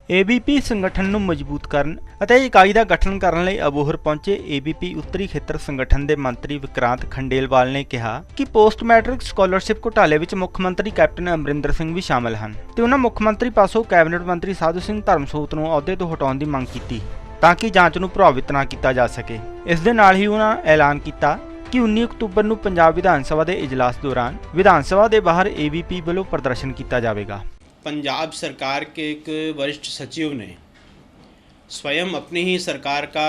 ABP ਸੰਗਠਨ ਨੂੰ ਮਜ਼ਬੂਤ ਕਰਨ ਅਤੇ ਇਕਾਈ ਦਾ ਗਠਨ ਕਰਨ ਲਈ ਅਬੋਹਰ ਪਹੁੰਚੇ ਏਬੀਪੀ ਉੱਤਰੀ ਖੇਤਰ ਸੰਗਠਨ ਦੇ ਮੰਤਰੀ ਵਿਕਰਾਂਤ ਖੰਡੇਲਵਾਲ ਨੇ ਕਿਹਾ ਕਿ ਪੋਸਟ ਮੈਟ੍ਰਿਕ ਸਕਾਲਰਸ਼ਿਪ ਘੁਟਾਲੇ ਵਿੱਚ ਮੁੱਖ ਮੰਤਰੀ ਕੈਪਟਨ ਅਮਰਿੰਦਰ ਸਿੰਘ ਵੀ ਸ਼ਾਮਲ ਹਨ ਤੇ ਉਹਨਾਂ ਮੁੱਖ ਮੰਤਰੀ ਪਾਸੋਂ ਕੈਬਨਿਟ ਮੰਤਰੀ ਸਾਧੂ ਸਿੰਘ ਧਰਮਸੋਤ ਨੂੰ ਅਹੁਦੇ ਤੋਂ ਹਟਾਉਣ ਦੀ ਮੰਗ ਕੀਤੀ ਤਾਂ ਕਿ ਜਾਂਚ ਨੂੰ ਪ੍ਰਭਾਵਿਤ ਨਾ ਕੀਤਾ ਜਾ ਸਕੇ। ਇਸ ਦੇ ਨਾਲ ਹੀ ਉਹਨਾਂ ਐਲਾਨ ਕੀਤਾ कि 19 अक्तूबर ਨੂੰ ਪੰਜਾਬ ਵਿਧਾਨ ਸਭਾ ਦੇ इजलास दौरान विधान सभा के बाहर एबीपी ਵੱਲੋਂ प्रदर्शन किया जाएगा। पंजाब सरकार के एक वरिष्ठ सचिव ने स्वयं अपनी ही सरकार का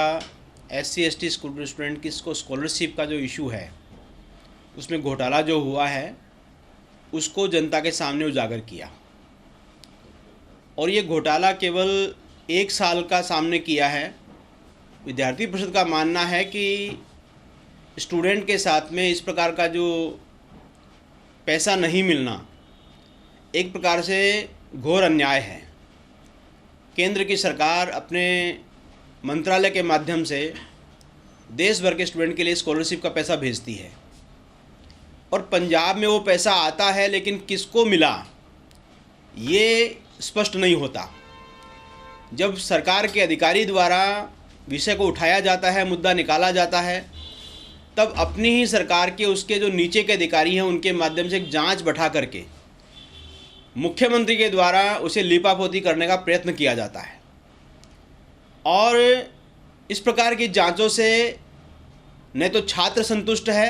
SC/ST स्टूडेंट की स्कॉलरशिप का जो इशू है उसमें घोटाला जो हुआ है उसको जनता के सामने उजागर किया और ये घोटाला केवल 1 साल का सामने किया है। विद्यार्थी परिषद का मानना है कि स्टूडेंट के साथ में इस प्रकार का जो पैसा नहीं मिलना एक प्रकार से घोर अन्याय है। केंद्र की सरकार अपने मंत्रालय के माध्यम से देश भर के स्टूडेंट के लिए स्कॉलरशिप का पैसा भेजती है और पंजाब में वो पैसा आता है लेकिन किसको मिला ये स्पष्ट नहीं होता। जब सरकार के अधिकारी द्वारा विषय को उठाया जाता है, मुद्दा निकाला जाता है, तब अपनी ही सरकार के उसके जो नीचे के अधिकारी हैं उनके माध्यम से एक जांच बैठा करके मुख्यमंत्री के द्वारा उसे लीपापोती करने का प्रयत्न किया जाता है और इस प्रकार की जांचों से न तो छात्र संतुष्ट है,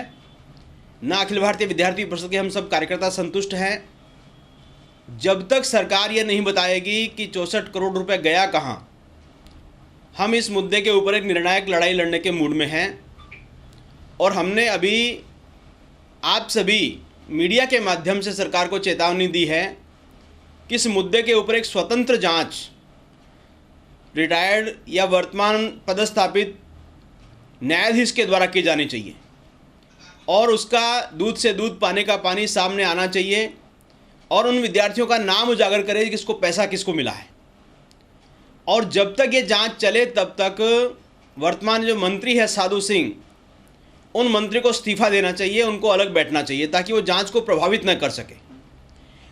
न अखिल भारतीय विद्यार्थी परिषद के हम सब कार्यकर्ता संतुष्ट हैं। जब तक सरकार ये नहीं बताएगी कि 64 करोड़ रुपए गया कहाँ, हम इस मुद्दे के ऊपर एक निर्णायक लड़ाई लड़ने के मूड में हैं और हमने अभी आप सभी मीडिया के माध्यम से सरकार को चेतावनी दी है कि इस मुद्दे के ऊपर एक स्वतंत्र जांच रिटायर्ड या वर्तमान पदस्थापित न्यायाधीश के द्वारा की जानी चाहिए और उसका दूध से दूध पानी का पानी सामने आना चाहिए और उन विद्यार्थियों का नाम उजागर करे कि किसको पैसा किसको मिला है। और जब तक ये जांच चले तब तक वर्तमान जो मंत्री है साधु सिंह, उन मंत्री को इस्तीफा देना चाहिए, उनको अलग बैठना चाहिए ताकि वो जांच को प्रभावित न कर सके।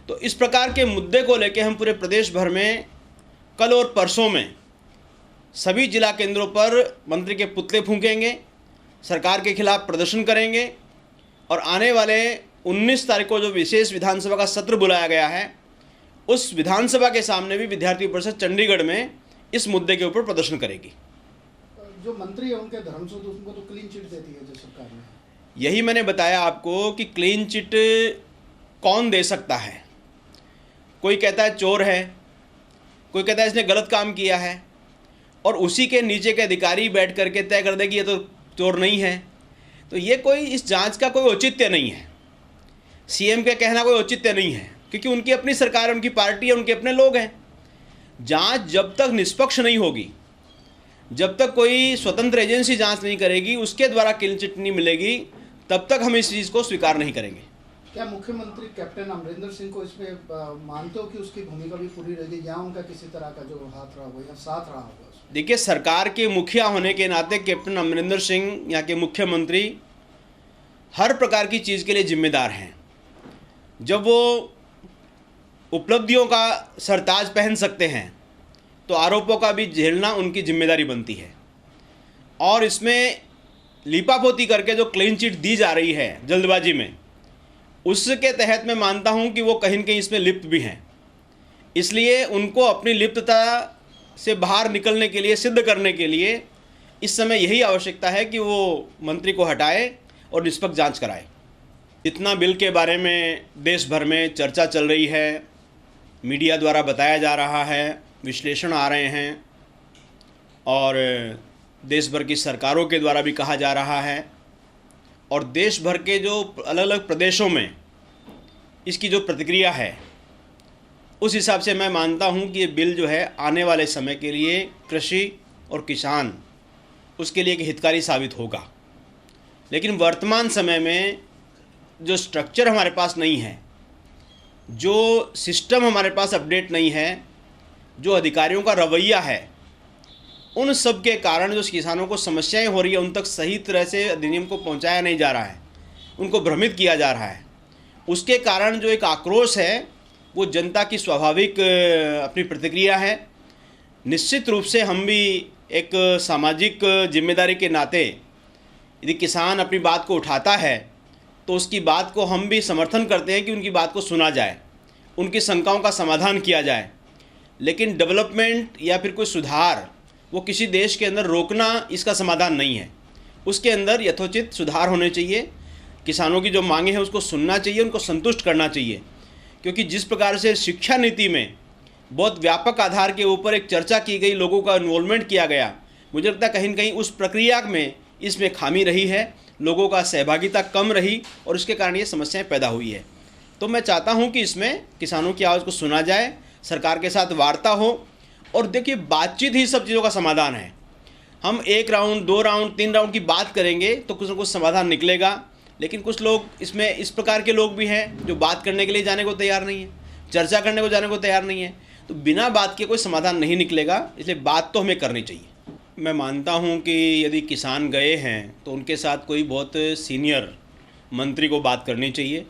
तो इस प्रकार के मुद्दे को लेकर हम पूरे प्रदेश भर में कल और परसों में सभी जिला केंद्रों पर मंत्री के पुतले फूंकेंगे, सरकार के खिलाफ प्रदर्शन करेंगे और आने वाले 19 तारीख को जो विशेष विधानसभा का सत्र बुलाया गया है उस विधानसभा के सामने भी विद्यार्थी परिषद चंडीगढ़ में इस मुद्दे के ऊपर प्रदर्शन करेगी। जो मंत्री है उनके धर्मसोत उनको तो क्लीन चिट देती है जो सरकार ने। यही मैंने बताया आपको कि क्लीन चिट कौन दे सकता है। कोई कहता है चोर है, कोई कहता है इसने गलत काम किया है और उसी के नीचे के अधिकारी बैठ करके तय कर दे कि ये तो चोर नहीं है। तो ये कोई इस जांच का कोई औचित्य नहीं है। सीएम का कहना कोई औचित्य नहीं है क्योंकि उनकी अपनी सरकार है, उनकी पार्टी है, उनके अपने लोग हैं। जांच जब तक निष्पक्ष नहीं होगी, जब तक कोई स्वतंत्र एजेंसी जांच नहीं करेगी, उसके द्वारा क्लीन चिट नहीं मिलेगी, तब तक हम इस चीज़ को स्वीकार नहीं करेंगे। क्या मुख्यमंत्री कैप्टन अमरिंदर सिंह को इसमें मानते हो कि उसकी भूमिका भी पूरी रहेगी या उनका किसी तरह का जो हाथ रहा होगा या साथ रहा होगा? देखिए, सरकार के मुखिया होने के नाते कैप्टन अमरिंदर सिंह यहाँ के मुख्यमंत्री हर प्रकार की चीज़ के लिए जिम्मेदार हैं। जब वो उपलब्धियों का सरताज पहन सकते हैं तो आरोपों का भी झेलना उनकी जिम्मेदारी बनती है और इसमें लीपापोती करके जो क्लीन चिट दी जा रही है जल्दबाजी में, उसके तहत मैं मानता हूं कि वो कहीं न कहीं इसमें लिप्त भी हैं। इसलिए उनको अपनी लिप्तता से बाहर निकलने के लिए, सिद्ध करने के लिए इस समय यही आवश्यकता है कि वो मंत्री को हटाए और निष्पक्ष जांच कराए। इतना बिल के बारे में देश भर में चर्चा चल रही है, मीडिया द्वारा बताया जा रहा है, विश्लेषण आ रहे हैं और देश भर की सरकारों के द्वारा भी कहा जा रहा है और देश भर के जो अलग अलग प्रदेशों में इसकी जो प्रतिक्रिया है उस हिसाब से मैं मानता हूं कि ये बिल जो है आने वाले समय के लिए कृषि और किसान उसके लिए एक हितकारी साबित होगा। लेकिन वर्तमान समय में जो स्ट्रक्चर हमारे पास नहीं है, जो सिस्टम हमारे पास अपडेट नहीं है, जो अधिकारियों का रवैया है, उन सब के कारण जो किसानों को समस्याएं हो रही है उन तक सही तरह से अधिनियम को पहुंचाया नहीं जा रहा है, उनको भ्रमित किया जा रहा है। उसके कारण जो एक आक्रोश है वो जनता की स्वाभाविक अपनी प्रतिक्रिया है निश्चित रूप से हम भी एक सामाजिक जिम्मेदारी के नाते यदि किसान अपनी बात को उठाता है तो उसकी बात को हम भी समर्थन करते हैं कि उनकी बात को सुना जाए, उनकी शंकाओं का समाधान किया जाए। लेकिन डेवलपमेंट या फिर कोई सुधार वो किसी देश के अंदर रोकना इसका समाधान नहीं है। उसके अंदर यथोचित सुधार होने चाहिए। किसानों की जो मांगे हैं उसको सुनना चाहिए, उनको संतुष्ट करना चाहिए। क्योंकि जिस प्रकार से शिक्षा नीति में बहुत व्यापक आधार के ऊपर एक चर्चा की गई, लोगों का इन्वॉल्वमेंट किया गया, मुझे लगता है कहीं न कहीं उस प्रक्रिया में इसमें खामी रही है, लोगों का सहभागिता कम रही और उसके कारण ये समस्याएं पैदा हुई है। तो मैं चाहता हूं कि इसमें किसानों की आवाज़ को सुना जाए, सरकार के साथ वार्ता हो और देखिए बातचीत ही सब चीज़ों का समाधान है। हम 1 राउंड 2 राउंड 3 राउंड की बात करेंगे तो कुछ न कुछ समाधान निकलेगा। लेकिन कुछ लोग इसमें इस प्रकार के लोग भी हैं जो बात करने के लिए जाने को तैयार नहीं है, चर्चा करने को जाने को तैयार नहीं है। तो बिना बात के कोई समाधान नहीं निकलेगा, इसलिए बात तो हमें करनी चाहिए। मैं मानता हूं कि यदि किसान गए हैं तो उनके साथ कोई बहुत सीनियर मंत्री को बात करनी चाहिए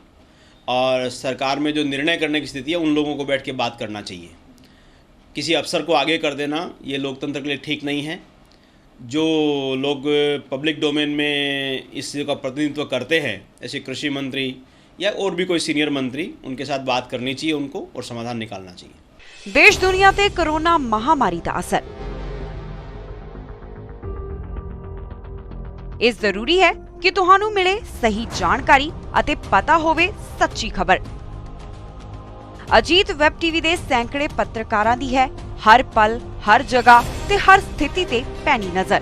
और सरकार में जो निर्णय करने की स्थिति है उन लोगों को बैठ के बात करना चाहिए। किसी अफसर को आगे कर देना ये लोकतंत्र के लिए ठीक नहीं है। जो लोग पब्लिक डोमेन में इस चीज़ का प्रतिनिधित्व करते हैं, ऐसे कृषि मंत्री या और भी कोई सीनियर मंत्री, उनके साथ बात करनी चाहिए उनको और समाधान निकालना चाहिए। देश दुनिया ते कोरोना महामारी का असर इस जरूरी है कि तुहानू मिले सही जानकारी अते पता होवे सच्ची खबर। अजीत वैब टीवी दे सैकड़े पत्रकारां दी है हर पल हर जगह ते हर स्थिति ते पैनी नजर।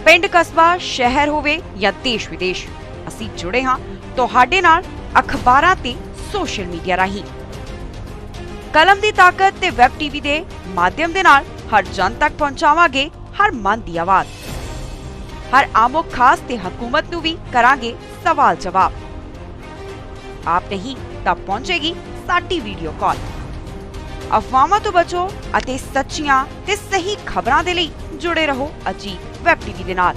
पिंड कस्बा शहर होवे या देश विदेश, असी जुड़े हां तुहाडे नाल अखबारां ते सोशल मीडिया राही। कलम दी ताकत ते वैब टीवी दे माध्यम दे नाल हर जन तक पहुंचावांगे हर मन दी आवाज। हर आमो खास ते हुकूमत नू भी करांगे सवाल जवाब। आप नहीं तब पहुंचेगी साडी वीडियो कॉल। अफवाहां तो बचो अते सच्चियां ते सही खबरां दे लई जुड़े रहो अजीत वैब टीवी दे नाल।